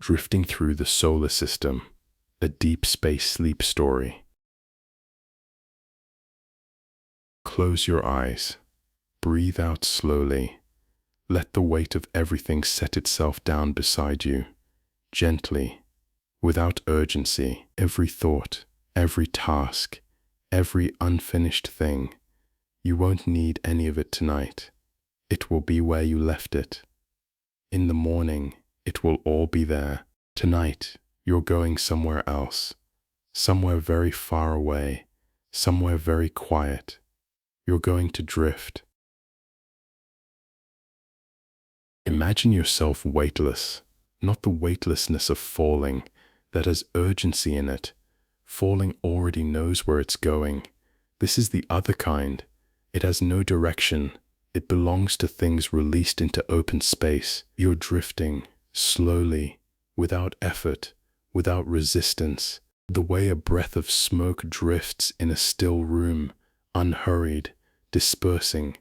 drifting through the solar system, a deep space sleep story. Close your eyes, breathe out slowly, let the weight of everything set itself down beside you, gently, without urgency. Every thought, every task, every unfinished thing. You won't need any of it tonight. It will be where you left it. In the morning, it will all be there. Tonight, you're going somewhere else, somewhere very far away, somewhere very quiet. You're going to drift. Imagine yourself weightless, not the weightlessness of falling that has urgency in it. Falling already knows where it's going. This is the other kind. It has no direction. It belongs to things released into open space. You're drifting, slowly, without effort, without resistance, the way a breath of smoke drifts in a still room, unhurried, dispersing,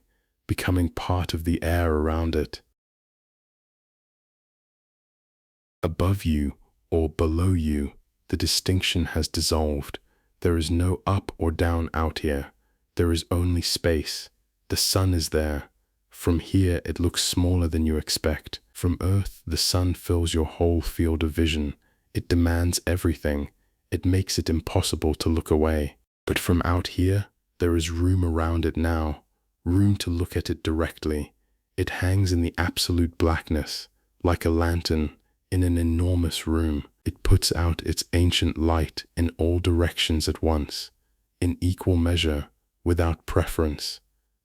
becoming part of the air around it. Above you or below you, the distinction has dissolved. There is no up or down out here. There is only space. The sun is there. From here, it looks smaller than you expect. From Earth, the sun fills your whole field of vision. It demands everything. It makes it impossible to look away. But from out here, there is room around it now, room to look at it directly. It hangs in the absolute blackness, like a lantern, in an enormous room. It puts out its ancient light in all directions at once, in equal measure, without preference.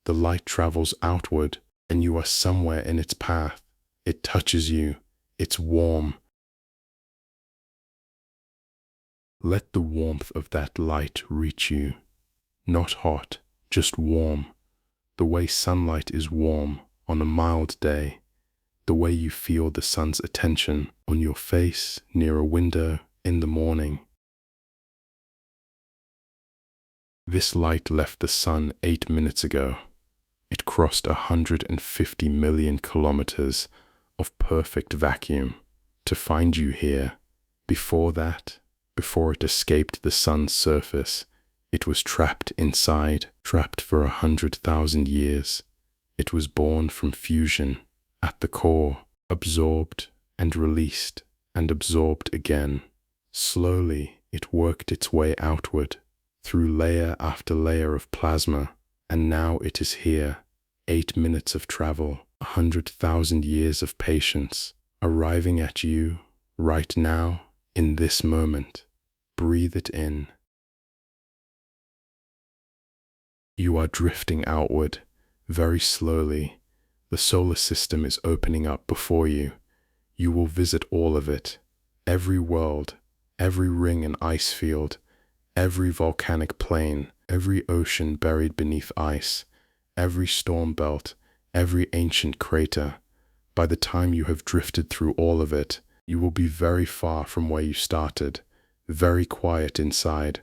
The light travels outward, and you are somewhere in its path. It touches you. It's warm. Let the warmth of that light reach you. Not hot, just warm. The way sunlight is warm on a mild day. The way you feel the sun's attention on your face near a window in the morning. This light left the sun 8 minutes ago. It crossed 150 million kilometers of perfect vacuum to find you here. Before that, before it escaped the sun's surface, it was trapped inside, trapped for 100,000 years. It was born from fusion. At the core, absorbed and released and absorbed again. Slowly, it worked its way outward, through layer after layer of plasma, and now it is here. 8 minutes of travel, 100,000 years of patience, arriving at you, right now, in this moment. Breathe it in. You are drifting outward, very slowly. The solar system is opening up before you. You will visit all of it, every world, every ring and ice field, every volcanic plain, every ocean buried beneath ice, every storm belt, every ancient crater. By the time you have drifted through all of it, you will be very far from where you started, very quiet inside,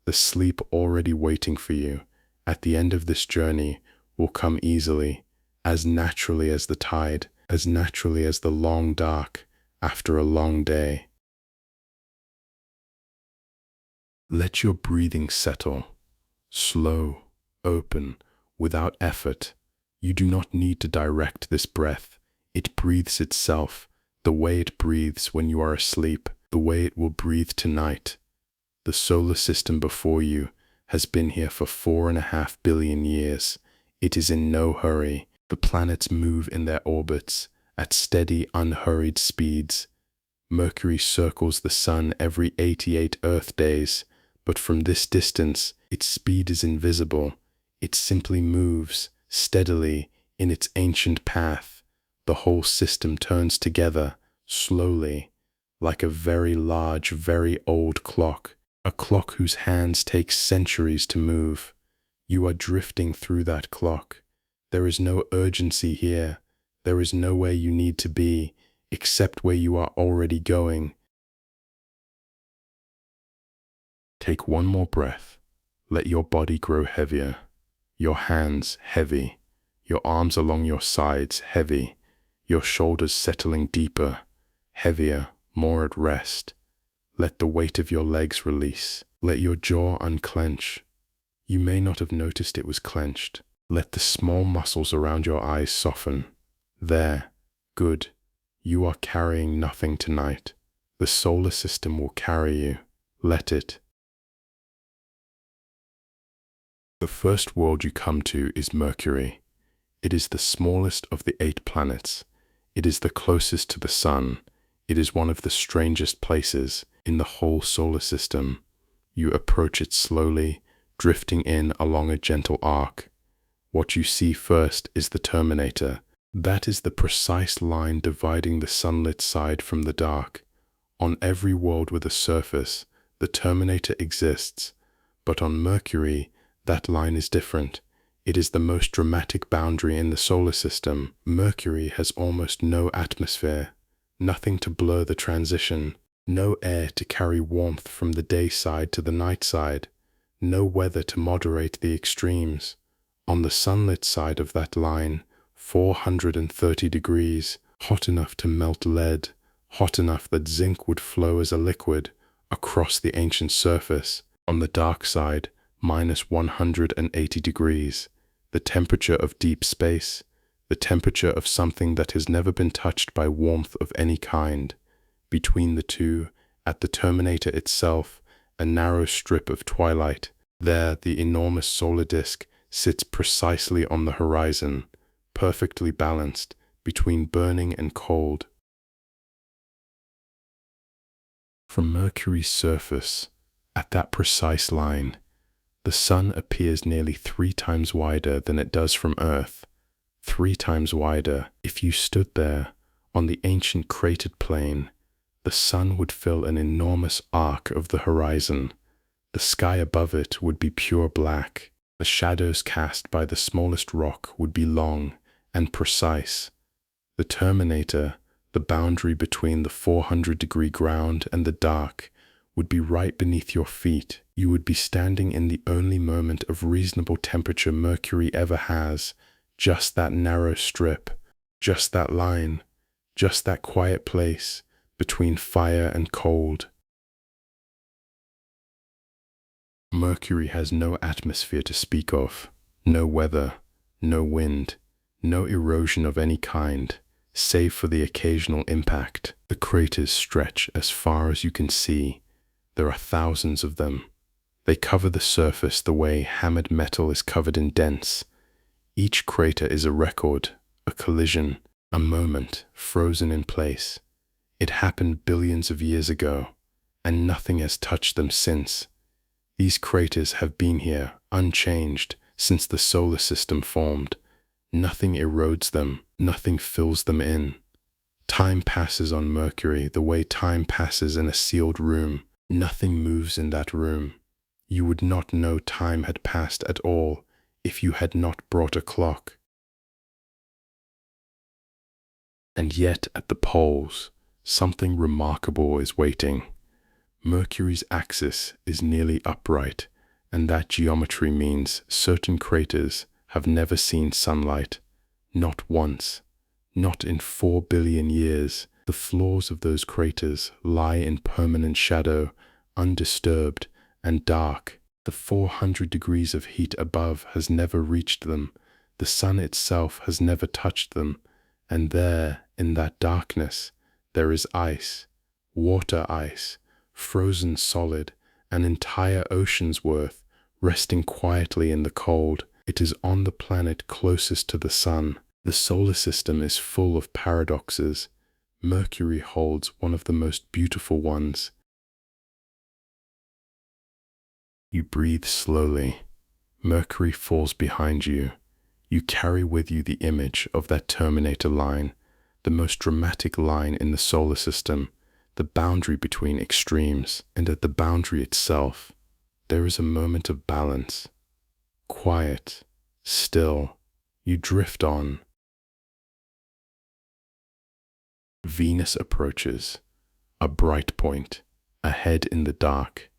the sleep already waiting for you. At the end of this journey will come easily, as naturally as the tide, as naturally as the long dark after a long day. Let your breathing settle, slow, open, without effort. You do not need to direct this breath. It breathes itself, the way it breathes when you are asleep, the way it will breathe tonight. The solar system before you has been here for 4.5 billion years. It is in no hurry. The planets move in their orbits at steady, unhurried speeds. Mercury circles the sun every 88 Earth days, but from this distance, its speed is invisible. It simply moves, steadily, in its ancient path. The whole system turns together, slowly, like a very large, very old clock, a clock whose hands take centuries to move. You are drifting through that clock. There is no urgency here. There is nowhere you need to be, except where you are already going. Take one more breath. Let your body grow heavier. Your hands heavy. Your arms along your sides heavy. Your shoulders settling deeper, heavier, more at rest. Let the weight of your legs release. Let your jaw unclench. You may not have noticed it was clenched. Let the small muscles around your eyes soften. There. Good. You are carrying nothing tonight. The solar system will carry you. Let it. The first world you come to is Mercury. It is the smallest of the 8 planets. It is the closest to the Sun. It is one of the strangest places in the whole solar system. You approach it slowly, drifting in along a gentle arc. What you see first is the terminator. That is the precise line dividing the sunlit side from the dark. On every world with a surface, the terminator exists, but on Mercury, that line is different. It is the most dramatic boundary in the solar system. Mercury has almost no atmosphere, nothing to blur the transition, no air to carry warmth from the day side to the night side, no weather to moderate the extremes. On the sunlit side of that line, 430 degrees, hot enough to melt lead, hot enough that zinc would flow as a liquid across the ancient surface. On the dark side, minus 180 degrees, the temperature of deep space, the temperature of something that has never been touched by warmth of any kind. Between the two, at the terminator itself, a narrow strip of twilight. There, the enormous solar disk sits precisely on the horizon, perfectly balanced between burning and cold. From Mercury's surface, at that precise line, the Sun appears nearly 3 times wider than it does from Earth. 3 times wider. If you stood there, on the ancient cratered plain, the Sun would fill an enormous arc of the horizon. The sky above it would be pure black. The shadows cast by the smallest rock would be long and precise. The terminator, the boundary between the 400-degree ground and the dark, would be right beneath your feet. You would be standing in the only moment of reasonable temperature Mercury ever has, just that narrow strip, just that line, just that quiet place between fire and cold. Mercury has no atmosphere to speak of, no weather, no wind, no erosion of any kind, save for the occasional impact. The craters stretch as far as you can see. There are thousands of them. They cover the surface the way hammered metal is covered in dents. Each crater is a record, a collision, a moment frozen in place. It happened billions of years ago, and nothing has touched them since. These craters have been here, unchanged, since the solar system formed. Nothing erodes them, nothing fills them in. Time passes on Mercury the way time passes in a sealed room. Nothing moves in that room. You would not know time had passed at all if you had not brought a clock. And yet at the poles, something remarkable is waiting. Mercury's axis is nearly upright, and that geometry means certain craters have never seen sunlight. Not once. Not in 4 billion years. The floors of those craters lie in permanent shadow, undisturbed and dark. The 400 degrees of heat above has never reached them. The sun itself has never touched them. And there, in that darkness, there is ice, water ice, frozen solid, an entire ocean's worth, resting quietly in the cold. It is on the planet closest to the sun. The solar system is full of paradoxes. Mercury holds one of the most beautiful ones. You breathe slowly. Mercury falls behind you. You carry with you the image of that terminator line, the most dramatic line in the solar system, the boundary between extremes. And at the boundary itself, there is a moment of balance. Quiet, still, you drift on. Venus approaches, a bright point, ahead in the dark.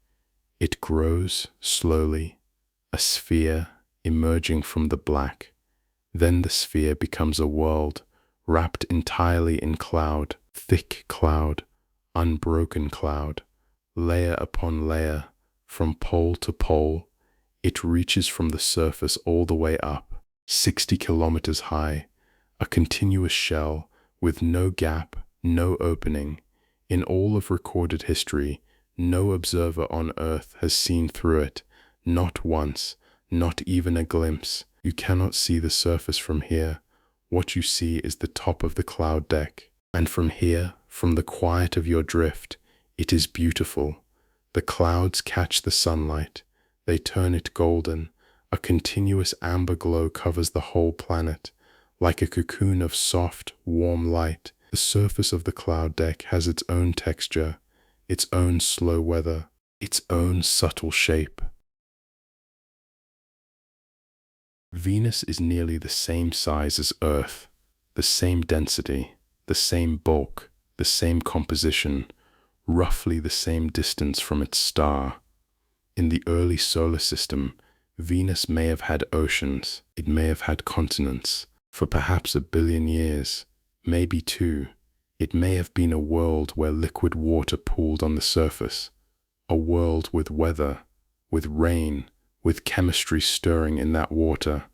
It grows slowly, a sphere emerging from the black. Then the sphere becomes a world, wrapped entirely in cloud, thick cloud, unbroken cloud, layer upon layer, from pole to pole. It reaches from the surface all the way up, 60 kilometers high, a continuous shell with no gap, no opening. In all of recorded history, no observer on Earth has seen through it, not once, not even a glimpse. You cannot see the surface from here. What you see is the top of the cloud deck. And from here, from the quiet of your drift, it is beautiful. The clouds catch the sunlight. They turn it golden. A continuous amber glow covers the whole planet. Like a cocoon of soft, warm light, the surface of the cloud deck has its own texture, its own slow weather, its own subtle shape. Venus is nearly the same size as Earth, the same density, the same bulk, the same composition, roughly the same distance from its star. In the early solar system, Venus may have had oceans, it may have had continents. For perhaps 1 billion years, maybe 2, it may have been a world where liquid water pooled on the surface, a world with weather, with rain, with chemistry stirring in that water.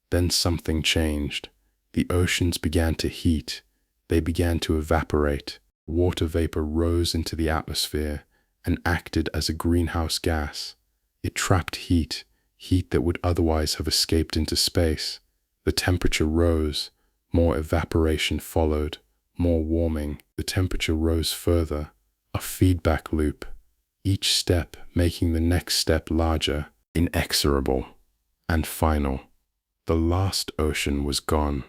Then something changed. The oceans began to heat, they began to evaporate. Water vapor rose into the atmosphere and acted as a greenhouse gas. It trapped heat, heat that would otherwise have escaped into space. The temperature rose, more evaporation followed, more warming. The temperature rose further, a feedback loop, each step making the next step larger, inexorable, and final. The last ocean was gone.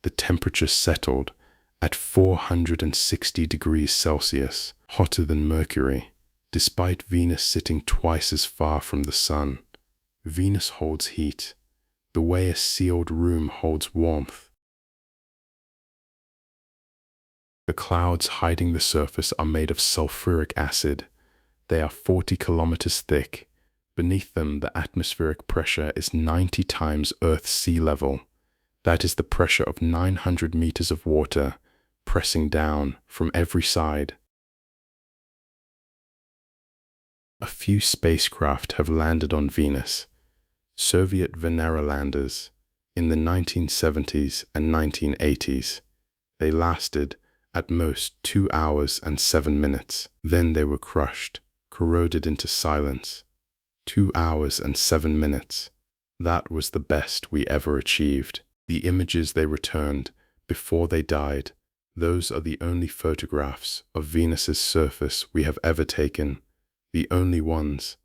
The temperature settled at 460 degrees Celsius, hotter than Mercury, despite Venus sitting twice as far from the sun. Venus holds heat, the way a sealed room holds warmth. The clouds hiding the surface are made of sulfuric acid. They are 40 kilometers thick. Beneath them, the atmospheric pressure is 90 times Earth's sea level. That is the pressure of 900 meters of water, pressing down from every side. A few spacecraft have landed on Venus. Soviet Venera landers in the 1970s and 1980s. They lasted at most 2 hours and 7 minutes. Then they were crushed, corroded into silence. 2 hours and 7 minutes. That was the best we ever achieved. The images they returned before they died, those are the only photographs of Venus's surface we have ever taken, the only ones.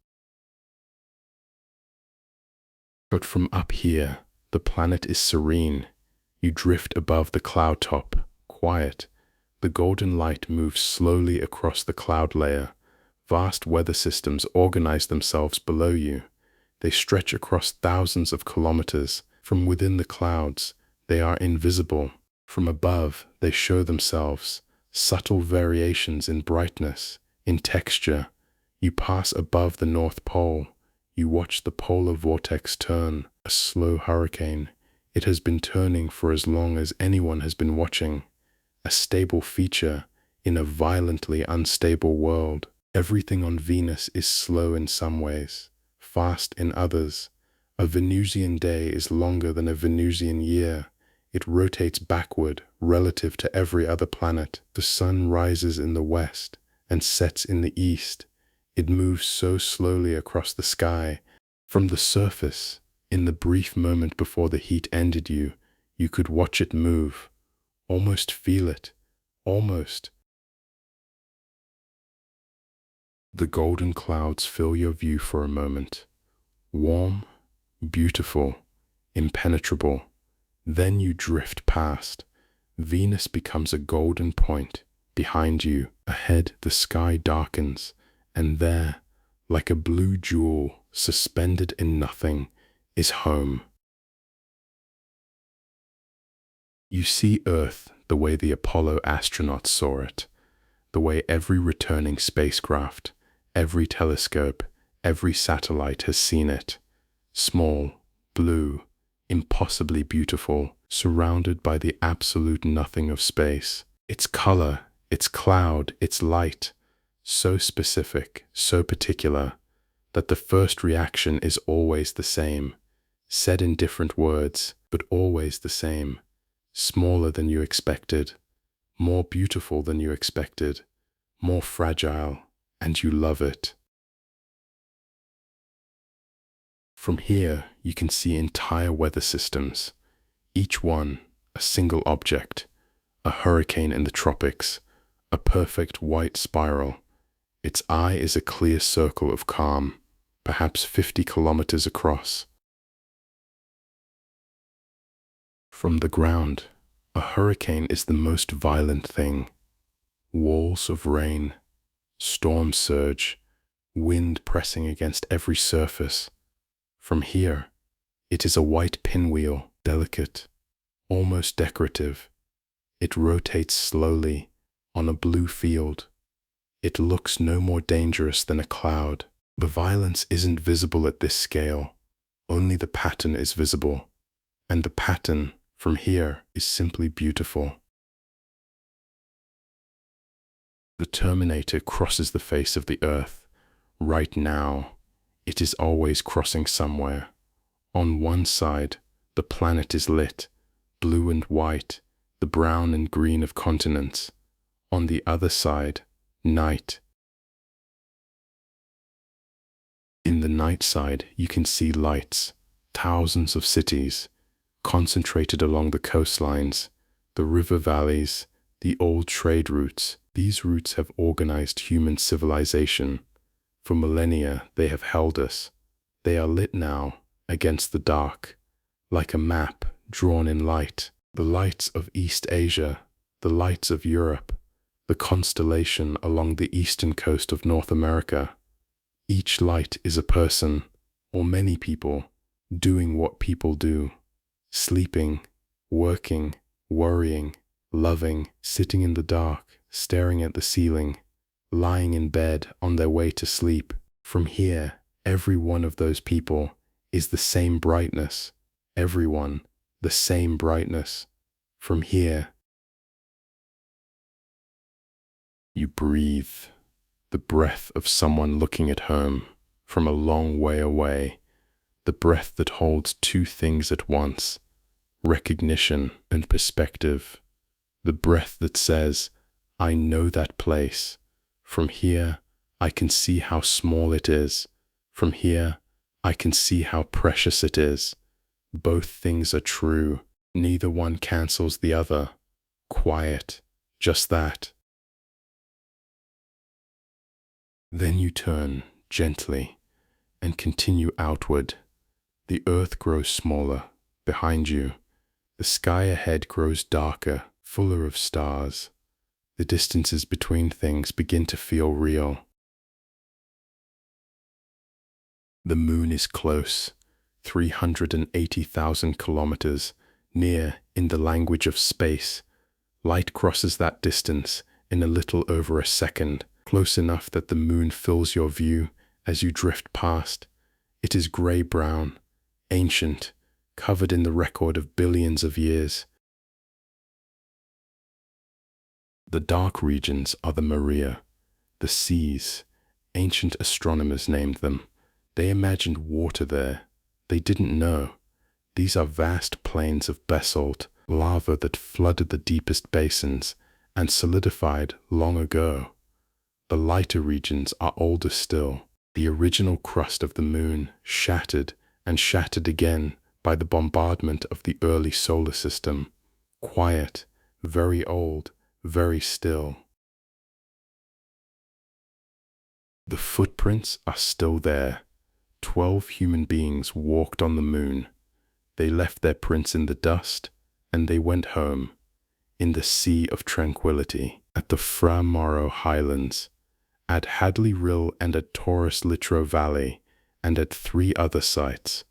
But from up here, the planet is serene. You drift above the cloud top, quiet. The golden light moves slowly across the cloud layer. Vast weather systems organize themselves below you. They stretch across thousands of kilometers. From within the clouds, they are invisible. From above, they show themselves, subtle variations in brightness, in texture. You pass above the North Pole. You watch the polar vortex turn, a slow hurricane. It has been turning for as long as anyone has been watching. A stable feature in a violently unstable world. Everything on Venus is slow in some ways, fast in others. A Venusian day is longer than a Venusian year. It rotates backward relative to every other planet. The sun rises in the west and sets in the east. It moves so slowly across the sky. From the surface, in the brief moment before the heat ended you could watch it move, almost feel it, almost. The golden clouds fill your view for a moment. Warm, beautiful, impenetrable. Then you drift past. Venus becomes a golden point. Behind you, ahead, the sky darkens. And there, like a blue jewel suspended in nothing, is home. You see Earth the way the Apollo astronauts saw it, the way every returning spacecraft, every telescope, every satellite has seen it. Small, blue, impossibly beautiful, surrounded by the absolute nothing of space. Its color, its cloud, its light, so specific, so particular, that the first reaction is always the same, said in different words, but always the same. Smaller than you expected, more beautiful than you expected, more fragile, and you love it. From here, you can see entire weather systems, each one a single object, a hurricane in the tropics, a perfect white spiral. Its eye is a clear circle of calm, perhaps 50 kilometers across. From the ground, a hurricane is the most violent thing. Walls of rain, storm surge, wind pressing against every surface. From here, it is a white pinwheel, delicate, almost decorative. It rotates slowly on a blue field. It looks no more dangerous than a cloud. The violence isn't visible at this scale. Only the pattern is visible. And the pattern, from here, is simply beautiful. The Terminator crosses the face of the Earth. Right now, it is always crossing somewhere. On one side, the planet is lit, blue and white, the brown and green of continents. On the other side, night. In the night side, you can see lights, thousands of cities, concentrated along the coastlines, the river valleys, the old trade routes. These routes have organized human civilization. For millennia, they have held us. They are lit now, against the dark, like a map drawn in light. The lights of East Asia, the lights of Europe, the constellation along the eastern coast of North America. Each light is a person, or many people, doing what people do. Sleeping, working, worrying, loving, sitting in the dark, staring at the ceiling, lying in bed on their way to sleep. From here, every one of those people is the same brightness. Everyone, the same brightness. From here, you breathe the breath of someone looking at home from a long way away, the breath that holds two things at once, recognition and perspective, the breath that says, I know that place. From here, I can see how small it is. From here, I can see how precious it is. Both things are true. Neither one cancels the other. Quiet, just that. Then you turn gently and continue outward. The earth grows smaller behind you. The sky ahead grows darker, fuller of stars. The distances between things begin to feel real. The moon is close, 380,000 kilometers, near in the language of space. Light crosses that distance in a little over a second, close enough that the moon fills your view as you drift past. It is gray-brown, ancient, covered in the record of billions of years. The dark regions are the Maria, the seas. Ancient astronomers named them. They imagined water there. They didn't know. These are vast plains of basalt, lava that flooded the deepest basins and solidified long ago. The lighter regions are older still. The original crust of the moon shattered and shattered again by the bombardment of the early solar system. Quiet, very old, very still. The footprints are still there. 12 human beings walked on the moon. They left their prints in the dust, and they went home, in the sea of tranquility, at the Fra Mauro Highlands, at Hadley Rill and at Taurus Littrow Valley, and at 3 other sites.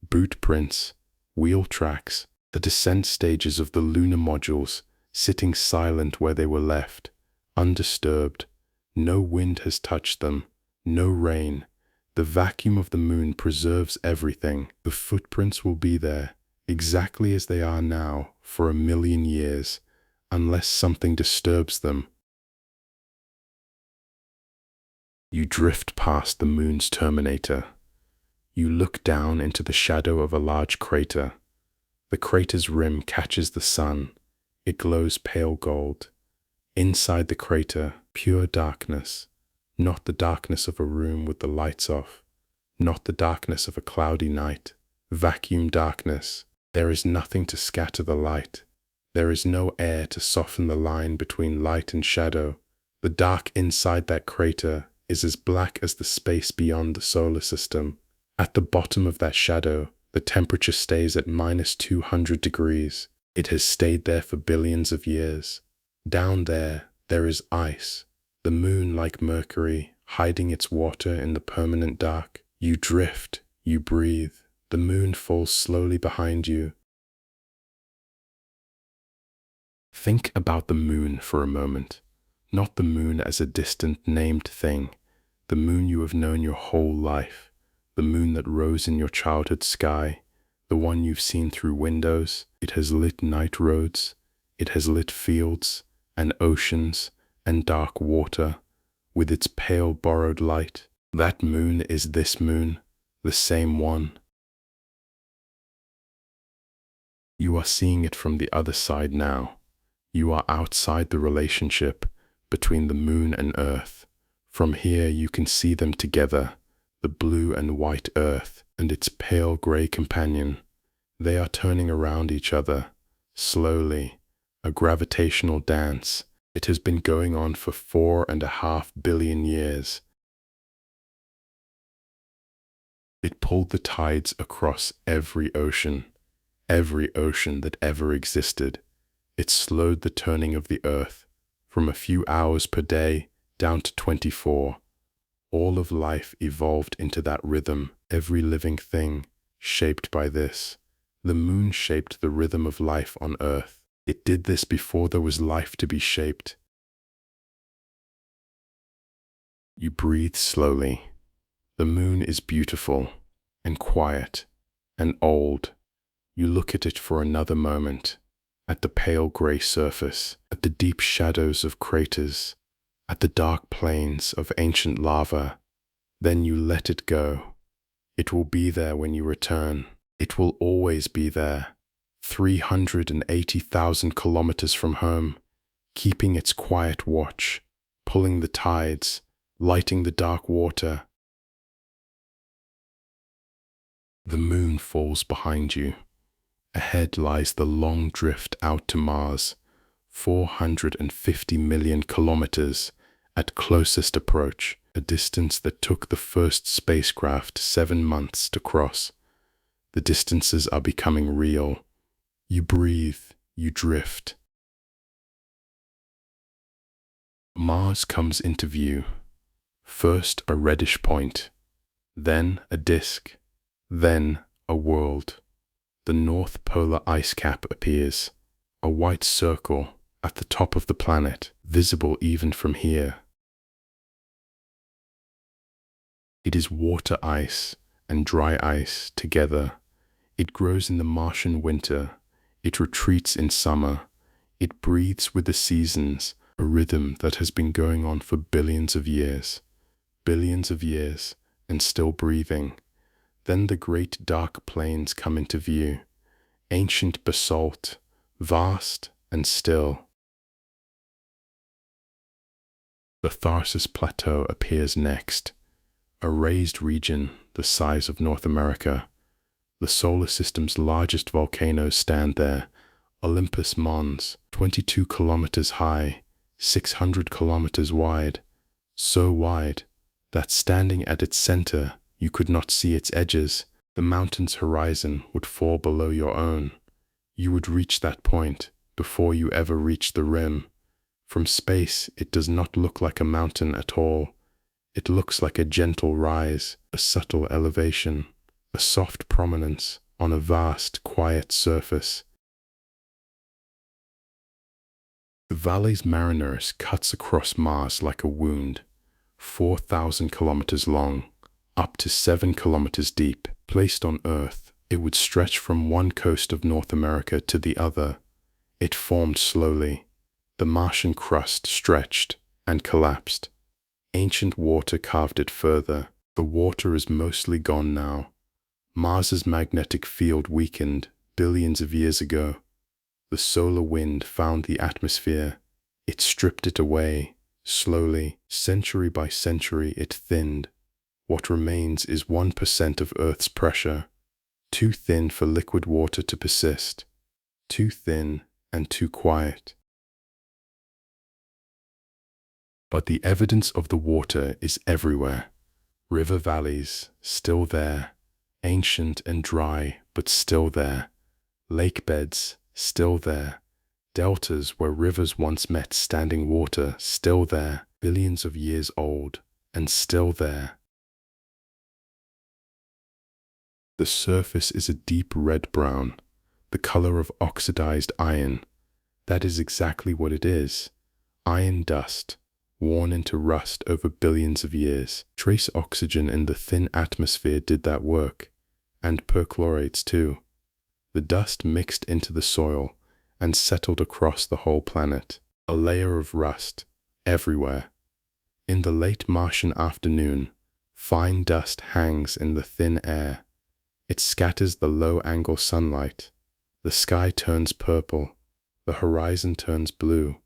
Boot prints, wheel tracks, the descent stages of the lunar modules, sitting silent where they were left, undisturbed. No wind has touched them, no rain. The vacuum of the moon preserves everything. The footprints will be there, exactly as they are now, for 1,000,000 years, unless something disturbs them. You drift past the moon's terminator. You look down into the shadow of a large crater. The crater's rim catches the sun. It glows pale gold. Inside the crater, pure darkness. Not the darkness of a room with the lights off. Not the darkness of a cloudy night. Vacuum darkness. There is nothing to scatter the light. There is no air to soften the line between light and shadow. The dark inside that crater is as black as the space beyond the solar system. At the bottom of that shadow, the temperature stays at -200 degrees. It has stayed there for billions of years. Down there is ice. The moon, like Mercury, hiding its water in the permanent dark. You drift, you breathe. The moon falls slowly behind you. Think about the moon for a moment. Not the moon as a distant named thing. The moon you have known your whole life. The moon that rose in your childhood sky. The one you've seen through windows. It has lit night roads. It has lit fields and oceans and dark water with its pale borrowed light. That moon is this moon, the same one. You are seeing it from the other side now. You are outside the relationship between the moon and Earth. From here you can see them together, the blue and white Earth and its pale grey companion. They are turning around each other, slowly, a gravitational dance. It has been going on for 4.5 billion years. It pulled the tides across every ocean that ever existed. It slowed the turning of the Earth from a few hours per day down to 24. All of life evolved into that rhythm, every living thing shaped by this. The moon shaped the rhythm of life on Earth. It did this before there was life to be shaped. You breathe slowly. The moon is beautiful and quiet and old. You look at it for another moment, at the pale grey surface, at the deep shadows of craters, at the dark plains of ancient lava. Then you let it go. It will be there when you return. It will always be there, 380,000 kilometers from home, keeping its quiet watch, pulling the tides, lighting the dark water. The moon falls behind you. Ahead lies the long drift out to Mars, 450 million kilometers at closest approach, a distance that took the first spacecraft 7 months to cross. The distances are becoming real. You breathe, you drift. Mars comes into view. First a reddish point, then a disk, then a world. The North Polar ice cap appears, a white circle at the top of the planet, visible even from here. It is water ice and dry ice together. It grows in the Martian winter. It retreats in summer. It breathes with the seasons, a rhythm that has been going on for billions of years, and still breathing. Then the great dark plains come into view, ancient basalt, vast and still. The Tharsis Plateau appears next, a raised region the size of North America. The solar system's largest volcanoes stand there, Olympus Mons, 22 kilometers high, 600 kilometers wide, so wide that standing at its center, you could not see its edges. The mountain's horizon would fall below your own. You would reach that point before you ever reach the rim. From space, it does not look like a mountain at all. It looks like a gentle rise, a subtle elevation, a soft prominence on a vast, quiet surface. The Valles Marineris cuts across Mars like a wound, 4,000 kilometers long, up to 7 kilometers deep. Placed on Earth, it would stretch from one coast of North America to the other. It formed slowly. The Martian crust stretched and collapsed. Ancient water carved it further. The water is mostly gone now. Mars's magnetic field weakened billions of years ago. The solar wind found the atmosphere. It stripped it away. Slowly, century by century, it thinned. What remains is 1% of Earth's pressure. Too thin for liquid water to persist. Too thin and too quiet. But the evidence of the water is everywhere. River valleys, still there. Ancient and dry, but still there. Lake beds, still there. Deltas where rivers once met standing water, still there. Billions of years old, and still there. The surface is a deep red-brown, the color of oxidized iron. That is exactly what it is. Iron dust, worn into rust over billions of years. Trace oxygen in the thin atmosphere did that work, and perchlorates too. The dust mixed into the soil and settled across the whole planet, a layer of rust everywhere. In the late Martian afternoon, fine dust hangs in the thin air. It scatters the low-angle sunlight. The sky turns purple. The horizon turns blue.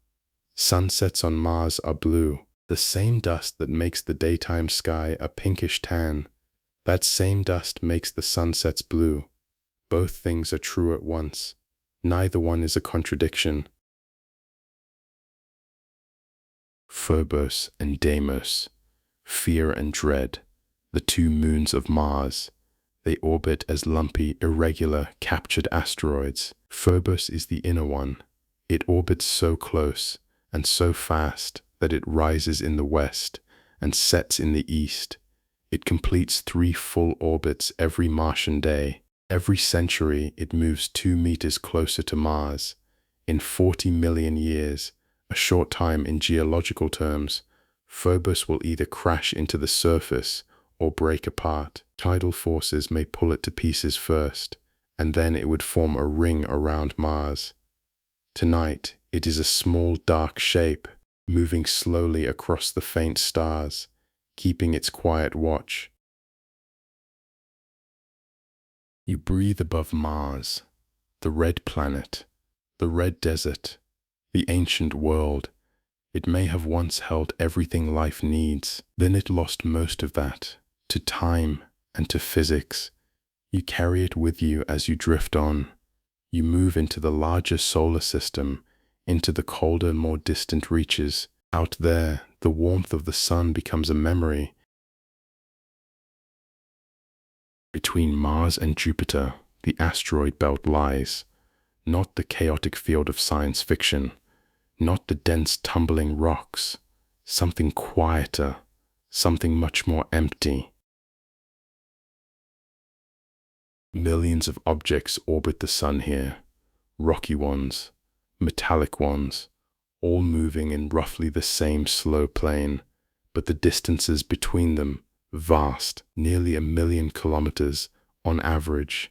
Sunsets on Mars are blue. The same dust that makes the daytime sky a pinkish tan, that same dust makes the sunsets blue. Both things are true at once. Neither one is a contradiction. Phobos and Deimos, fear and dread, the two moons of Mars. They orbit as lumpy, irregular, captured asteroids. Phobos is the inner one. It orbits so close and so fast that it rises in the west and sets in the east. It completes 3 full orbits every Martian day. Every century, it moves 2 meters closer to Mars. In 40 million years, a short time in geological terms, Phobos will either crash into the surface or break apart. Tidal forces may pull it to pieces first, and then it would form a ring around Mars. Tonight, it is a small dark shape, moving slowly across the faint stars, keeping its quiet watch. You breathe above Mars, the red planet, the red desert, the ancient world. It may have once held everything life needs. Then it lost most of that, to time and to physics. You carry it with you as you drift on. You move into the larger solar system, into the colder, more distant reaches. Out there, the warmth of the sun becomes a memory. Between Mars and Jupiter, the asteroid belt lies, not the chaotic field of science fiction, not the dense tumbling rocks, something quieter, something much more empty. Millions of objects orbit the sun here, rocky ones, metallic ones, all moving in roughly the same slow plane, but the distances between them vast, nearly 1 million kilometers on average.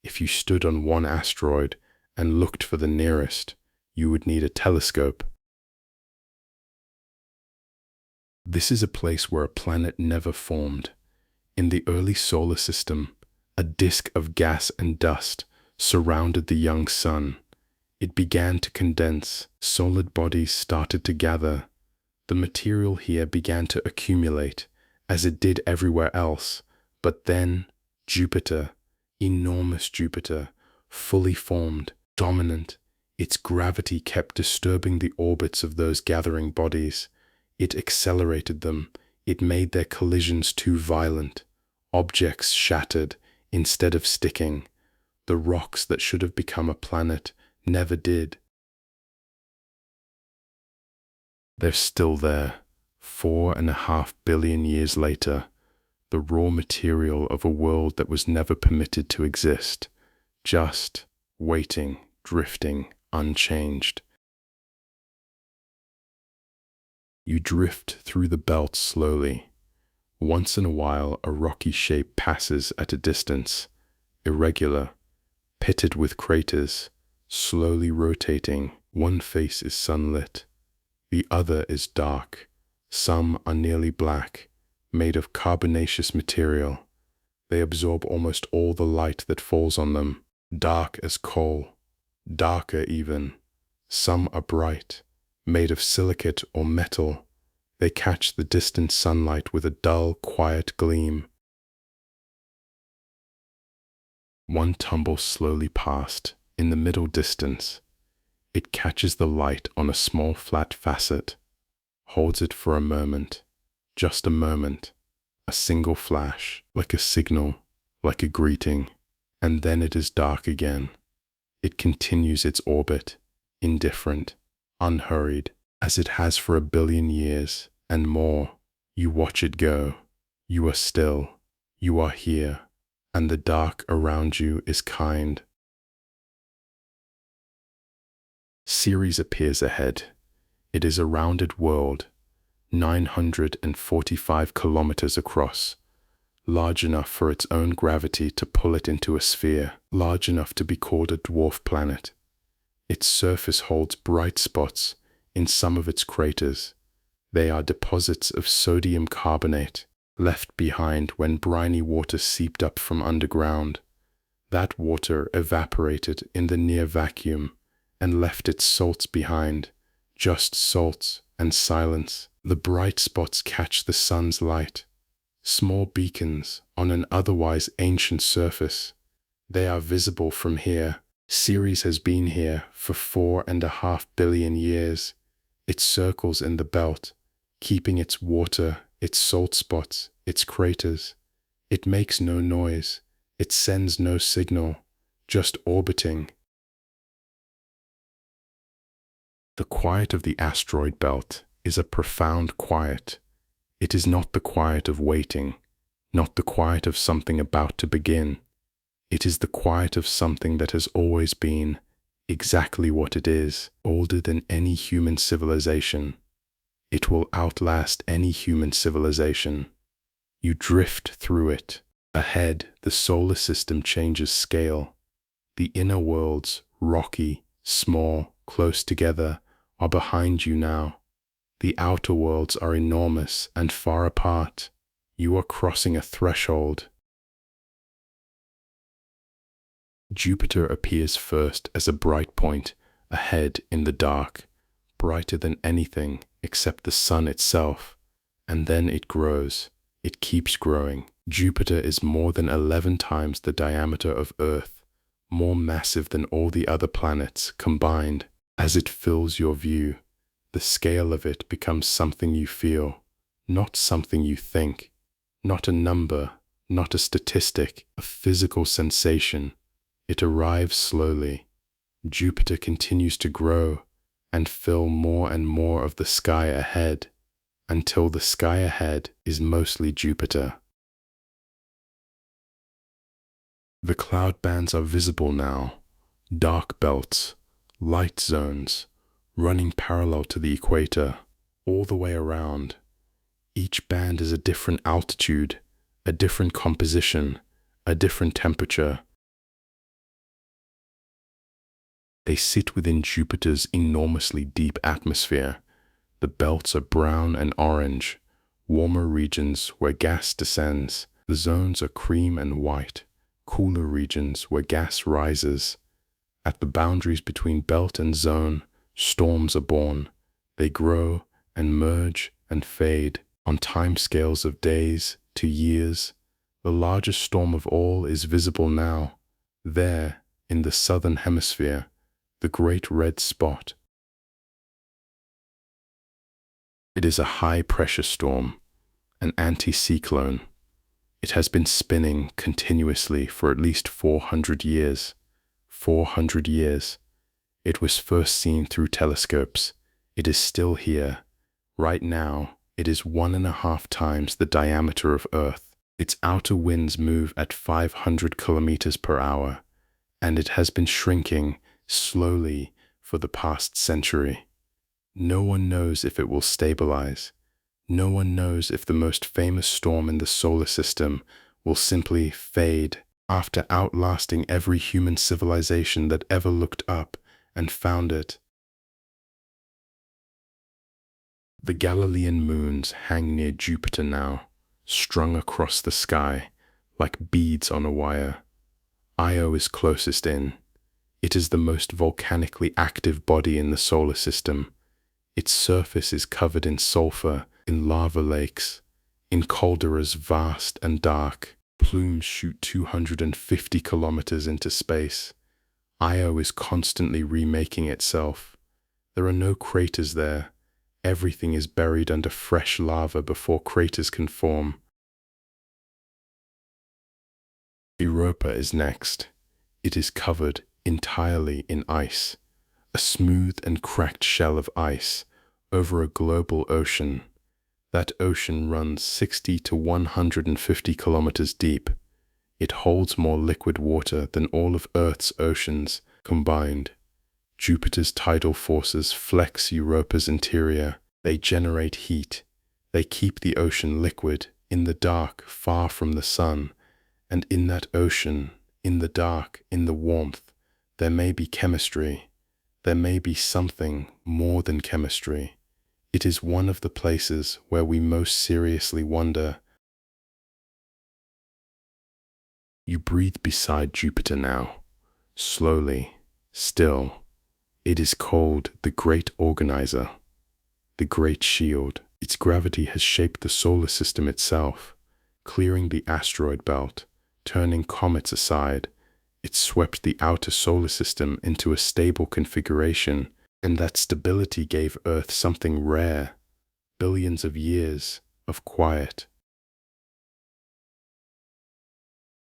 If you stood on one asteroid and looked for the nearest, you would need a telescope. This is a place where a planet never formed. In the early solar system, a disk of gas and dust surrounded the young sun. It began to condense. Solid bodies started to gather. The material here began to accumulate, as it did everywhere else. But then, Jupiter, enormous Jupiter, fully formed, dominant. Its gravity kept disturbing the orbits of those gathering bodies. It accelerated them. It made their collisions too violent. Objects shattered instead of sticking. The rocks that should have become a planet never did. They're still there, 4.5 billion years later, the raw material of a world that was never permitted to exist, just waiting, drifting, unchanged. You drift through the belt slowly. Once in a while, a rocky shape passes at a distance, irregular, pitted with craters, slowly rotating. One face is sunlit. The other is dark, Some are nearly black, made of carbonaceous material. They absorb almost all the light that falls on them, dark as coal, darker even. Some are bright, made of silicate or metal. They catch the distant sunlight with a dull, quiet gleam. One tumbles slowly past, in the middle distance. It catches the light on a small flat facet, holds it for a moment, just a moment, a single flash, like a signal, like a greeting, and then it is dark again. It continues its orbit, indifferent, unhurried, as it has for 1 billion years and more. You watch it go. You are still. You are here. And the dark around you is kind. Ceres appears ahead. It is a rounded world, 945 kilometers across, large enough for its own gravity to pull it into a sphere, large enough to be called a dwarf planet. Its surface holds bright spots in some of its craters. They are deposits of sodium carbonate, left behind when briny water seeped up from underground. That water evaporated in the near vacuum and left its salts behind, just salts and silence. The bright spots catch the sun's light, small beacons on an otherwise ancient surface. They are visible from here. Ceres has been here for 4.5 billion years. It circles in the belt, keeping its water, its salt spots, its craters. It makes no noise. It sends no signal, just orbiting. The quiet of the asteroid belt is a profound quiet. It is not the quiet of waiting, not the quiet of something about to begin. It is the quiet of something that has always been, exactly what it is, older than any human civilization. It will outlast any human civilization. You drift through it. Ahead, the solar system changes scale. The inner worlds, rocky, small, close together, are behind you now. The outer worlds are enormous and far apart. You are crossing a threshold. Jupiter appears first as a bright point, ahead in the dark, brighter than anything except the sun itself. And then it grows. It keeps growing. Jupiter is more than 11 times the diameter of Earth, more massive than all the other planets combined. As it fills your view, the scale of it becomes something you feel, not something you think, not a number, not a statistic, a physical sensation. It arrives slowly. Jupiter continues to grow and fill more and more of the sky ahead, until the sky ahead is mostly Jupiter. The cloud bands are visible now, dark belts, light zones, running parallel to the equator, all the way around. Each band is a different altitude, a different composition, a different temperature. They sit within Jupiter's enormously deep atmosphere. The belts are brown and orange, warmer regions where gas descends. The zones are cream and white, cooler regions where gas rises. At the boundaries between belt and zone, storms are born. They grow and merge and fade on timescales of days to years. The largest storm of all is visible now, there in the southern hemisphere, the Great Red Spot. It is a high-pressure storm, an anticyclone. It has been spinning continuously for at least 400 years. 400 years. It was first seen through telescopes. It is still here. Right now, it is 1.5 times the diameter of Earth. Its outer winds move at 500 kilometers per hour, and it has been shrinking slowly for the past century. No one knows if it will stabilize. No one knows if the most famous storm in the solar system will simply fade after outlasting every human civilization that ever looked up and found it. The Galilean moons hang near Jupiter now, strung across the sky like beads on a wire. Io is closest in. It is the most volcanically active body in the solar system. Its surface is covered in sulfur, in lava lakes, in calderas vast and dark. Plumes shoot 250 kilometers into space. Io is constantly remaking itself. There are no craters there. Everything is buried under fresh lava before craters can form. Europa is next. It is covered entirely in ice, a smooth and cracked shell of ice over a global ocean. That ocean runs 60 to 150 kilometers deep. It holds more liquid water than all of Earth's oceans combined. Jupiter's tidal forces flex Europa's interior. They generate heat. They keep the ocean liquid, in the dark, far from the sun. And in that ocean, in the dark, in the warmth, there may be chemistry. There may be something more than chemistry. It is one of the places where we most seriously wonder. You breathe beside Jupiter now, slowly, still. It is called the Great Organizer, the Great Shield. Its gravity has shaped the solar system itself, clearing the asteroid belt, turning comets aside. It swept the outer solar system into a stable configuration, and that stability gave Earth something rare, billions of years of quiet.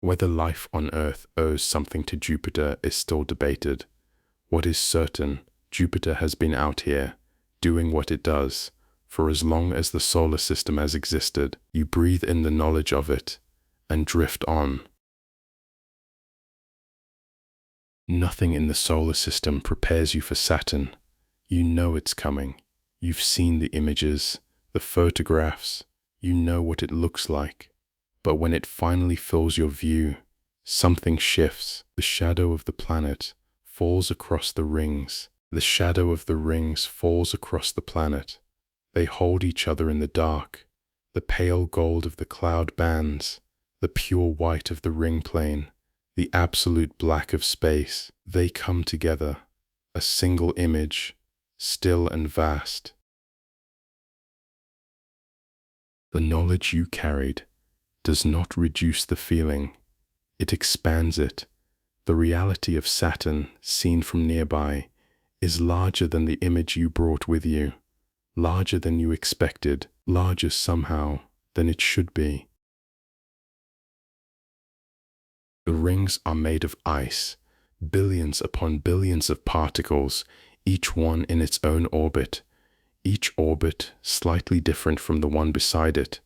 Whether life on Earth owes something to Jupiter is still debated. What is certain, Jupiter has been out here, doing what it does, for as long as the solar system has existed. You breathe in the knowledge of it, and drift on. Nothing in the solar system prepares you for Saturn. You know it's coming. You've seen the images, the photographs. You know what it looks like. But when it finally fills your view, something shifts. The shadow of the planet falls across the rings. The shadow of the rings falls across the planet. They hold each other in the dark. The pale gold of the cloud bands, the pure white of the ring plane, the absolute black of space, they come together, a single image, still and vast. The knowledge you carried does not reduce the feeling, it expands it. The reality of Saturn, seen from nearby, is larger than the image you brought with you, larger than you expected, larger somehow than it should be. The rings are made of ice, billions upon billions of particles, each one in its own orbit, each orbit slightly different from the one beside it.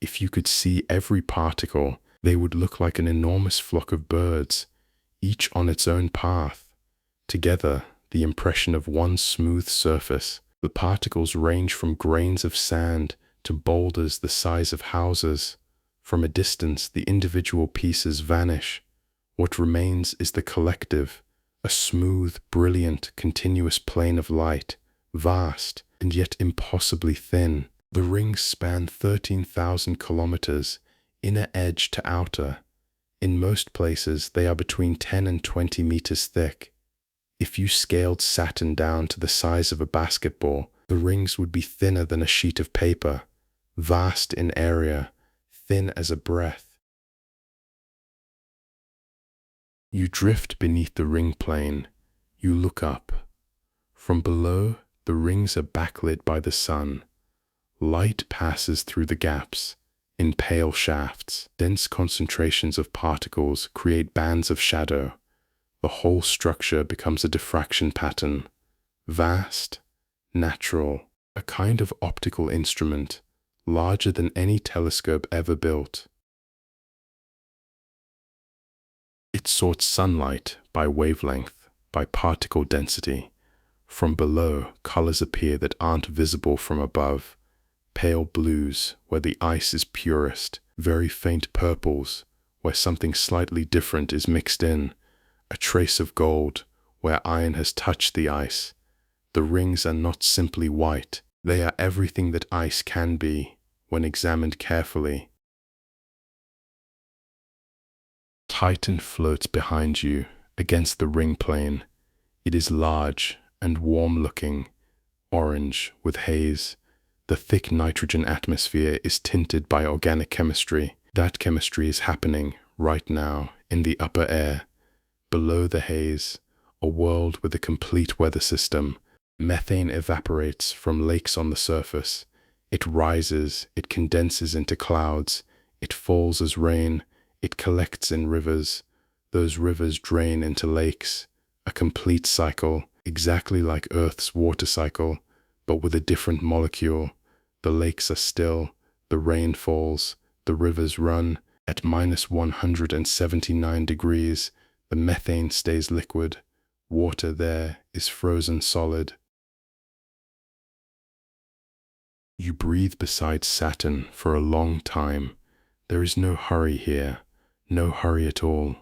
If you could see every particle, they would look like an enormous flock of birds, each on its own path. Together, the impression of one smooth surface. The particles range from grains of sand to boulders the size of houses. From a distance, the individual pieces vanish. What remains is the collective, a smooth, brilliant, continuous plane of light, vast and yet impossibly thin. The rings span 13,000 kilometers, inner edge to outer. In most places, they are between 10 and 20 meters thick. If you scaled Saturn down to the size of a basketball, the rings would be thinner than a sheet of paper, vast in area, thin as a breath. You drift beneath the ring plane. You look up. From below, the rings are backlit by the sun. Light passes through the gaps, in pale shafts. Dense concentrations of particles create bands of shadow. The whole structure becomes a diffraction pattern. Vast, natural, a kind of optical instrument, larger than any telescope ever built. It sorts sunlight by wavelength, by particle density. From below, colors appear that aren't visible from above. Pale blues, where the ice is purest, very faint purples, where something slightly different is mixed in, a trace of gold, where iron has touched the ice. The rings are not simply white, They are everything that ice can be when examined carefully. Titan floats behind you against the ring plane. It is large and warm-looking, orange with haze. The thick nitrogen atmosphere is tinted by organic chemistry. That chemistry is happening right now in the upper air. Below the haze, a world with a complete weather system. Methane evaporates from lakes on the surface. It rises, it condenses into clouds, it falls as rain, it collects in rivers. Those rivers drain into lakes. A complete cycle, exactly like Earth's water cycle, but with a different molecule. The lakes are still, the rain falls, the rivers run. At -179 degrees, the methane stays liquid. Water there is frozen solid. You breathe beside Saturn for a long time. There is no hurry here, no hurry at all.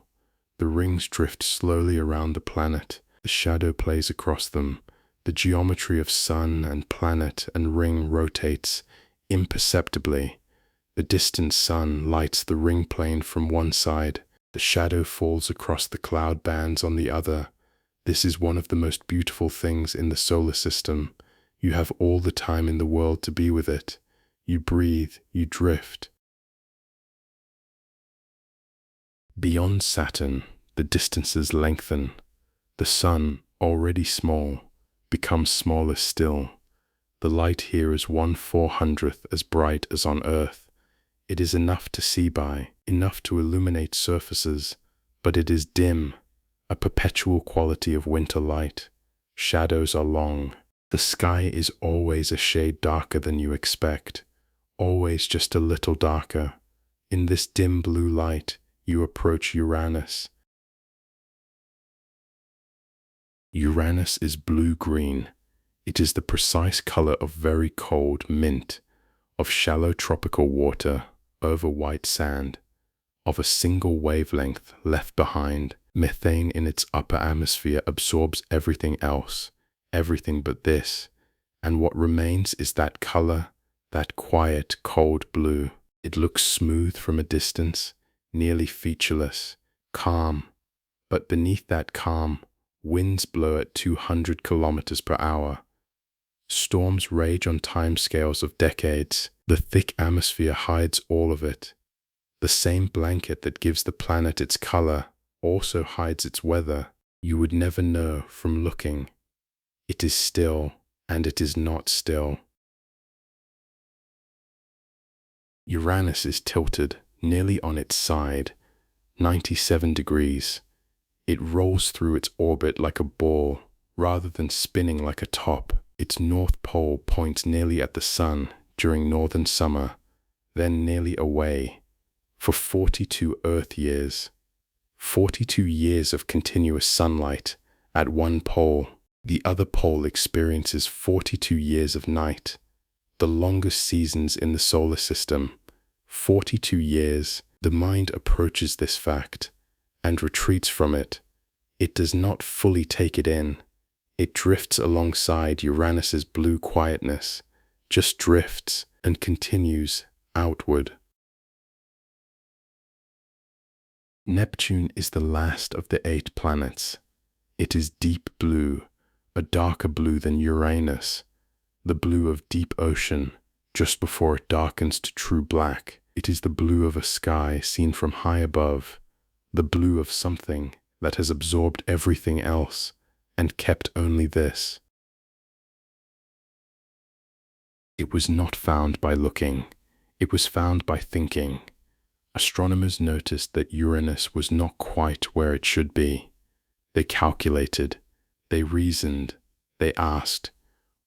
The rings drift slowly around the planet. The shadow plays across them. The geometry of sun and planet and ring rotates imperceptibly. The distant sun lights the ring plane from one side. The shadow falls across the cloud bands on the other. This is one of the most beautiful things in the solar system. You have all the time in the world to be with it. You breathe, you drift. Beyond Saturn, the distances lengthen. The sun, already small, becomes smaller still. The light here is 1/400th as bright as on Earth. It is enough to see by, enough to illuminate surfaces, but it is dim, a perpetual quality of winter light. Shadows are long. The sky is always a shade darker than you expect, always just a little darker. In this dim blue light, you approach Uranus. Uranus is blue-green. It is the precise color of very cold mint, of shallow tropical water over white sand, of a single wavelength left behind. Methane in its upper atmosphere absorbs everything else, everything but this, and what remains is that color, that quiet, cold blue. It looks smooth from a distance, nearly featureless, calm, but beneath that calm, winds blow at 200 kilometers per hour. Storms rage on timescales of decades. The thick atmosphere hides all of it. The same blanket that gives the planet its color also hides its weather. You would never know from looking. It is still, and it is not still. Uranus is tilted nearly on its side, 97 degrees. It rolls through its orbit like a ball, rather than spinning like a top. Its north pole points nearly at the sun during northern summer, then nearly away, for 42 Earth years. 42 years of continuous sunlight at one pole. The other pole experiences 42 years of night, the longest seasons in the solar system. 42 years. The mind approaches this fact and retreats from it. It does not fully take it in. It drifts alongside Uranus's blue quietness, just drifts and continues outward. Neptune is the last of the 8 planets. It is deep blue, a darker blue than Uranus, the blue of deep ocean, just before it darkens to true black. It is the blue of a sky seen from high above, the blue of something that has absorbed everything else and kept only this. It was not found by looking, it was found by thinking. Astronomers noticed that Uranus was not quite where it should be. They calculated, they reasoned, they asked,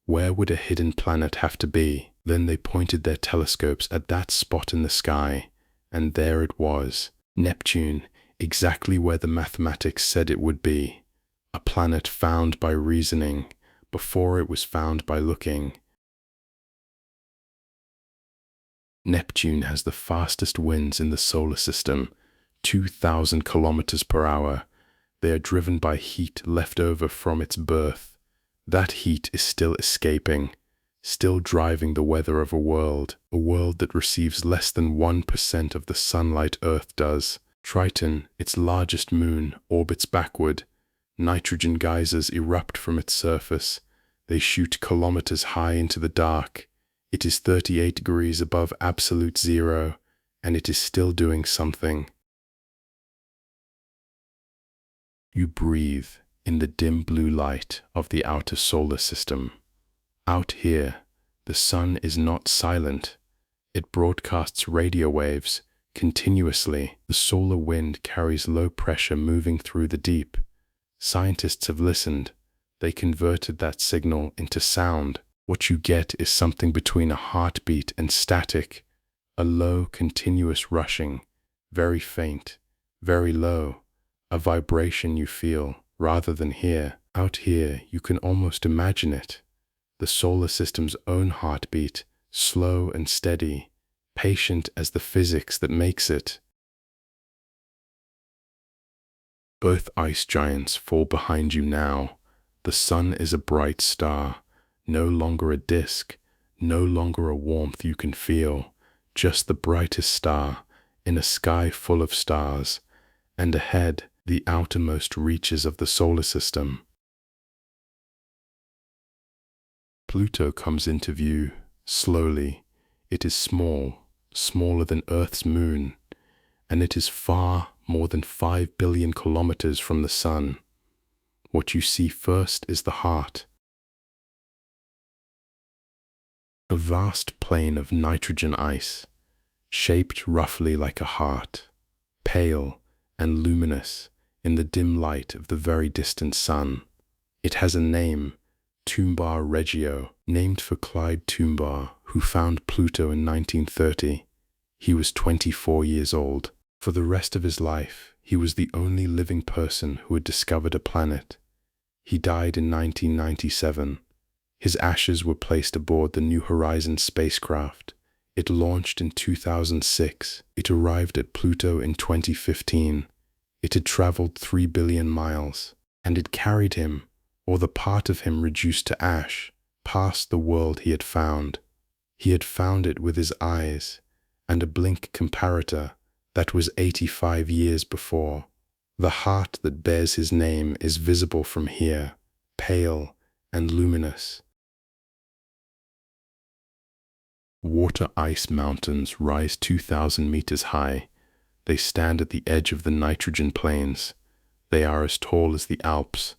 where would a hidden planet have to be? Then they pointed their telescopes at that spot in the sky, and there it was, Neptune, exactly where the mathematics said it would be. A planet found by reasoning, before it was found by looking. Neptune has the fastest winds in the solar system, 2,000 kilometers per hour. They are driven by heat left over from its birth. That heat is still escaping, still driving the weather of a world that receives less than 1% of the sunlight Earth does. Triton, its largest moon, orbits backward. Nitrogen geysers erupt from its surface. They shoot kilometers high into the dark. It is 38 degrees above absolute zero, and it is still doing something. You breathe in the dim blue light of the outer solar system. Out here, the sun is not silent. It broadcasts radio waves continuously. The solar wind carries low pressure moving through the deep. Scientists have listened. They converted that signal into sound. What you get is something between a heartbeat and static, a low, continuous rushing, very faint, very low, a vibration you feel rather than hear. Out here, you can almost imagine it. The solar system's own heartbeat, slow and steady, patient as the physics that makes it. Both ice giants fall behind you now. The sun is a bright star, no longer a disk, no longer a warmth you can feel, just the brightest star in a sky full of stars, and ahead, the outermost reaches of the solar system. Pluto comes into view, slowly. It is small, smaller than Earth's moon, and it is far more than 5 billion kilometers from the sun. What you see first is the heart. A vast plain of nitrogen ice, shaped roughly like a heart, pale and luminous in the dim light of the very distant sun. It has a name, Tombaugh Regio, named for Clyde Tombaugh, who found Pluto in 1930. He was 24 years old. For the rest of his life, he was the only living person who had discovered a planet. He died in 1997. His ashes were placed aboard the New Horizons spacecraft. It launched in 2006. It arrived at Pluto in 2015. It had traveled 3 billion miles, and it carried him, or the part of him reduced to ash, past the world he had found. He had found it with his eyes, and a blink comparator that was 85 years before. The heart that bears his name is visible from here, pale and luminous. Water ice mountains rise 2,000 meters high. They stand at the edge of the nitrogen plains. They are as tall as the Alps.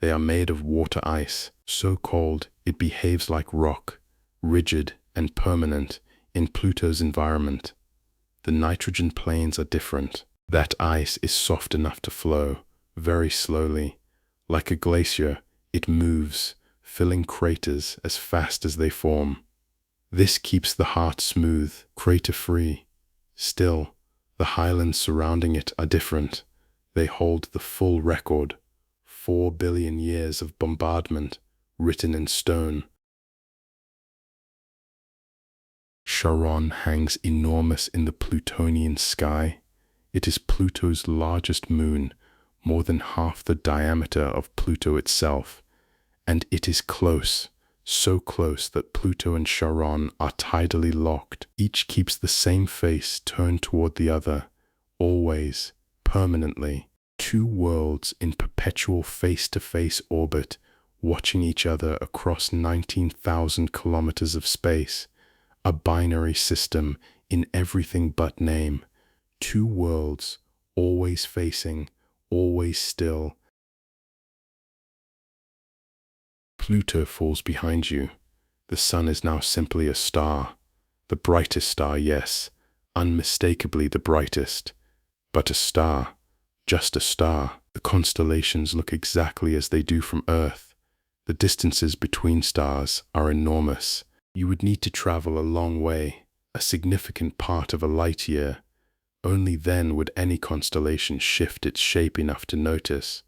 They are made of water ice, so cold it behaves like rock, rigid and permanent in Pluto's environment. The nitrogen plains are different. That ice is soft enough to flow, very slowly. Like a glacier, it moves, filling craters as fast as they form. This keeps the heart smooth, crater-free. Still, the highlands surrounding it are different. They hold the full record, 4 billion years of bombardment, written in stone. Charon hangs enormous in the Plutonian sky. It is Pluto's largest moon, more than half the diameter of Pluto itself, and it is close, so close that Pluto and Charon are tidally locked. Each keeps the same face turned toward the other, always, permanently. Two worlds in perpetual face-to-face orbit, watching each other across 19,000 kilometers of space. A binary system in everything but name. Two worlds, always facing, always still. Pluto falls behind you. The sun is now simply a star. The brightest star, yes, unmistakably the brightest. But a star, just a star. The constellations look exactly as they do from Earth. The distances between stars are enormous. You would need to travel a long way, a significant part of a light year. Only then would any constellation shift its shape enough to notice.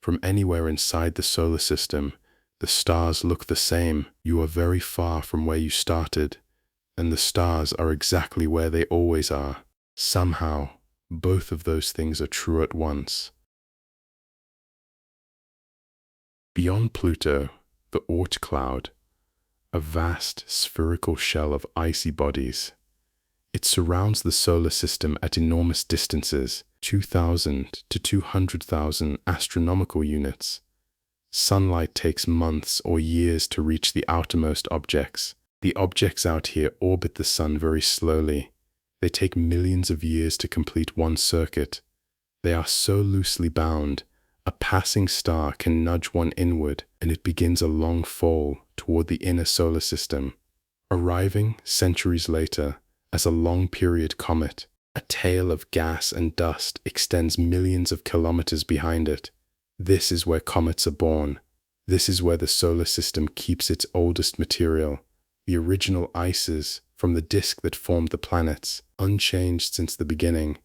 From anywhere inside the solar system, the stars look the same. You are very far from where you started, and the stars are exactly where they always are. Somehow, both of those things are true at once. Beyond Pluto, the Oort Cloud, a vast spherical shell of icy bodies. It surrounds the solar system at enormous distances, 2,000 to 200,000 astronomical units. Sunlight takes months or years to reach the outermost objects. The objects out here orbit the sun very slowly. They take millions of years to complete one circuit. They are so loosely bound, a passing star can nudge one inward and it begins a long fall toward the inner solar system, arriving centuries later as a long-period comet. A tail of gas and dust extends millions of kilometers behind it. This is where comets are born. This is where the solar system keeps its oldest material, the original ices from the disk that formed the planets, unchanged since the beginning.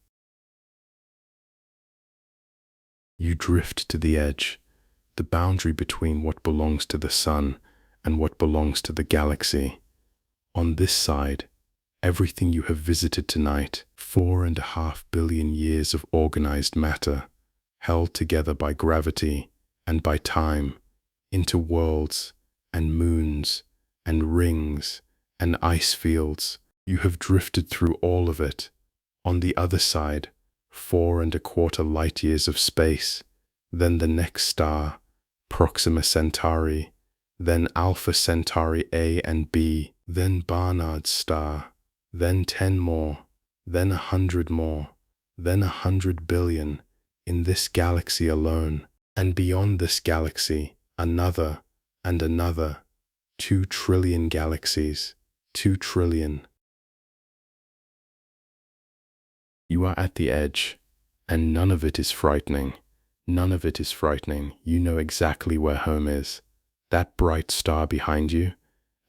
You drift to the edge, the boundary between what belongs to the sun and what belongs to the galaxy. On this side, everything you have visited tonight, 4.5 billion years of organized matter, held together by gravity and by time, into worlds and moons and rings and ice fields. You have drifted through all of it. On the other side, 4.25 light years of space, then the next star, Proxima Centauri, then Alpha Centauri A and B, then Barnard's star, then 10 more, then 100 more, then 100 billion in this galaxy alone, and beyond this galaxy, another and another, 2 trillion galaxies, 2 trillion. You are at the edge, and none of it is frightening. None of it is frightening. You know exactly where home is. That bright star behind you,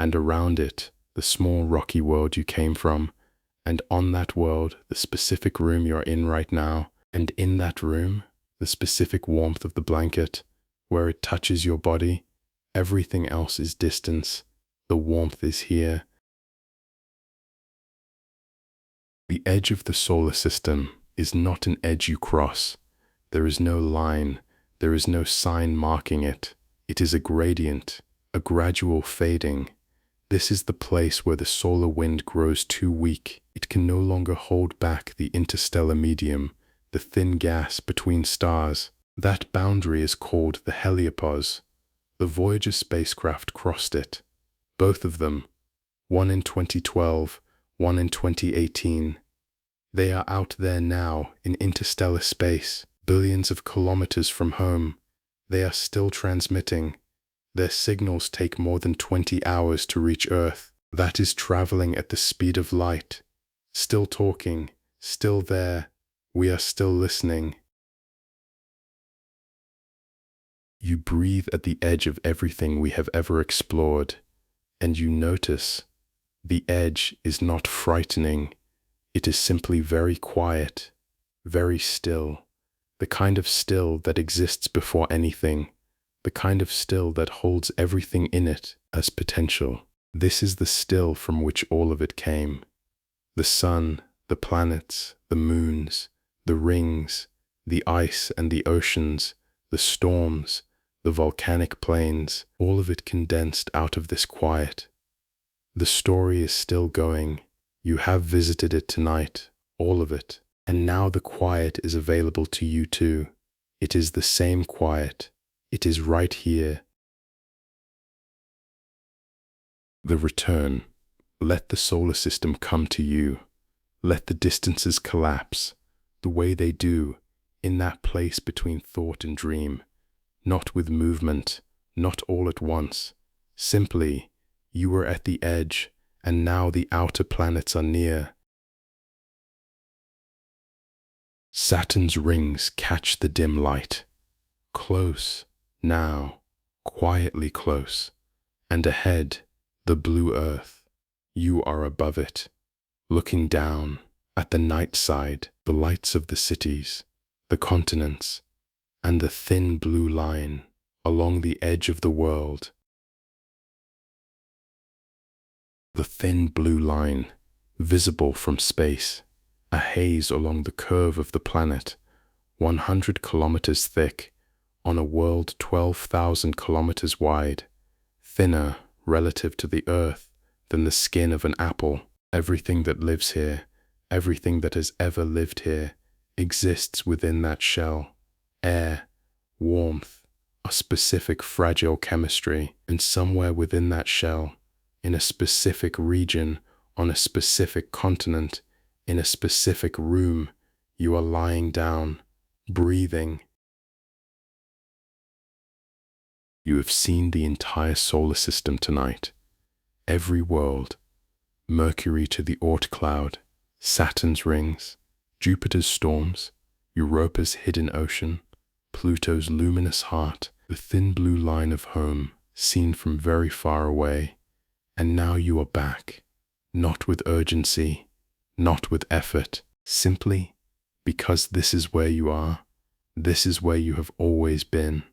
and around it, the small rocky world you came from, and on that world, the specific room you're in right now, and in that room, the specific warmth of the blanket, where it touches your body. Everything else is distance. The warmth is here. The edge of the solar system is not an edge you cross. There is no line, there is no sign marking it. It is a gradient, a gradual fading. This is the place where the solar wind grows too weak. It can no longer hold back the interstellar medium, the thin gas between stars. That boundary is called the heliopause. The Voyager spacecraft crossed it. Both of them, one in 2012, one in 2018. They are out there now in interstellar space, billions of kilometers from home. They are still transmitting. Their signals take more than 20 hours to reach Earth. That is traveling at the speed of light. Still talking, still there. We are still listening. You breathe at the edge of everything we have ever explored, and you notice the edge is not frightening. It is simply very quiet, very still, the kind of still that exists before anything, the kind of still that holds everything in it as potential. This is the still from which all of it came. The sun, the planets, the moons, the rings, the ice and the oceans, the storms, the volcanic plains, all of it condensed out of this quiet. The story is still going. You have visited it tonight, all of it, and now the quiet is available to you too. It is the same quiet. It is right here. The return. Let the solar system come to you. Let the distances collapse, the way they do, in that place between thought and dream. Not with movement, not all at once. Simply, you were at the edge, and now the outer planets are near. Saturn's rings catch the dim light. Close, now, quietly close. And ahead, the blue Earth. You are above it, looking down at the night side, the lights of the cities, the continents, and the thin blue line along the edge of the world. The thin blue line, visible from space, a haze along the curve of the planet, 100 kilometers thick, on a world 12,000 kilometers wide, thinner, relative to the Earth than the skin of an apple. Everything that lives here, everything that has ever lived here, exists within that shell. Air, warmth, a specific fragile chemistry, and somewhere within that shell, in a specific region, on a specific continent, in a specific room, you are lying down, breathing. You have seen the entire solar system tonight. Every world, Mercury to the Oort Cloud, Saturn's rings, Jupiter's storms, Europa's hidden ocean, Pluto's luminous heart, the thin blue line of home, seen from very far away. And now you are back, not with urgency, not with effort, simply because this is where you are, this is where you have always been.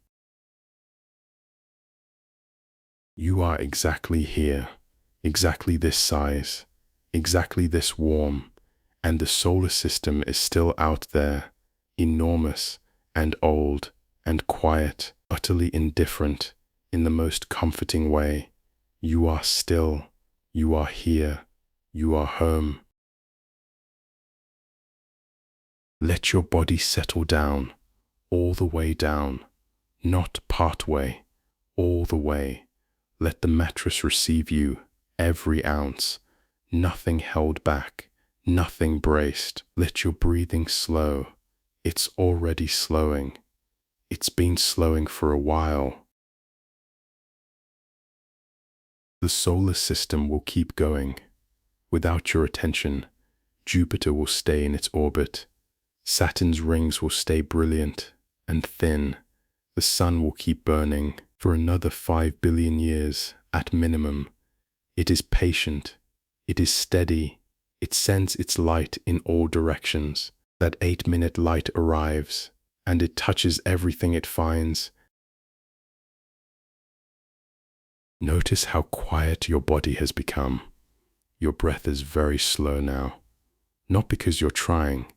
You are exactly here, exactly this size, exactly this warm, and the solar system is still out there, enormous and old and quiet, utterly indifferent, in the most comforting way. You are still, you are here, you are home. Let your body settle down, all the way down, not part way, all the way. Let the mattress receive you, every ounce, nothing held back, nothing braced. Let your breathing slow. It's already slowing. It's been slowing for a while. The solar system will keep going. Without your attention, Jupiter will stay in its orbit. Saturn's rings will stay brilliant and thin. The sun will keep burning for another 5 billion years at minimum. It is patient. It is steady. It sends its light in all directions. That 8-minute light arrives, and it touches everything it finds. Notice how quiet your body has become. Your breath is very slow now. Not because you're trying.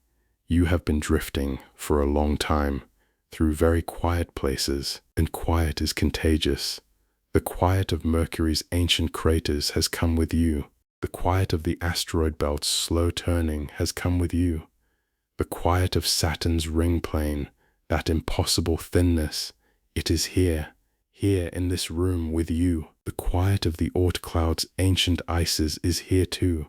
You have been drifting for a long time through very quiet places, and quiet is contagious. The quiet of Mercury's ancient craters has come with you. The quiet of the asteroid belt's slow turning has come with you. The quiet of Saturn's ring plane, that impossible thinness, it is here in this room with you. The quiet of the Oort Cloud's ancient ices is here too.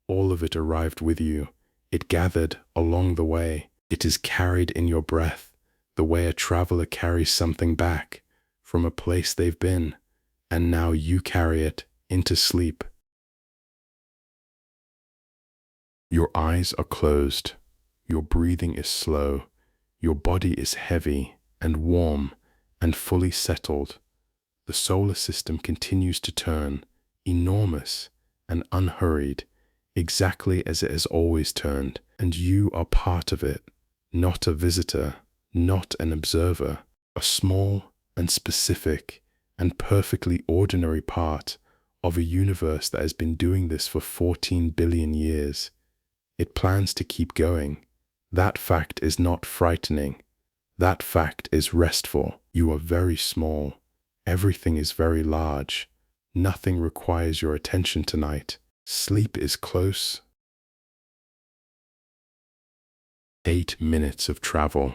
All of it arrived with you. It gathered along the way. It is carried in your breath, the way a traveler carries something back from a place they've been, and now you carry it into sleep. Your eyes are closed. Your breathing is slow. Your body is heavy and warm and fully settled. The solar system continues to turn, enormous and unhurried, exactly as it has always turned, and you are part of it, not a visitor, not an observer, a small and specific and perfectly ordinary part of a universe that has been doing this for 14 billion years. It plans to keep going. That fact is not frightening. That fact is restful. You are very small. Everything is very large. Nothing requires your attention tonight. Sleep is close. 8 minutes of travel.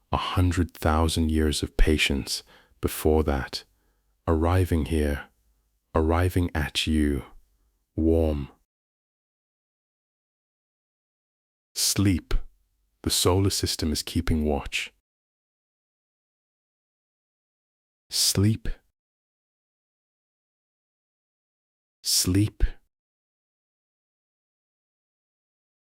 100,000 years of patience before that. Arriving here. Arriving at you. Warm. Sleep. The solar system is keeping watch. Sleep. Sleep.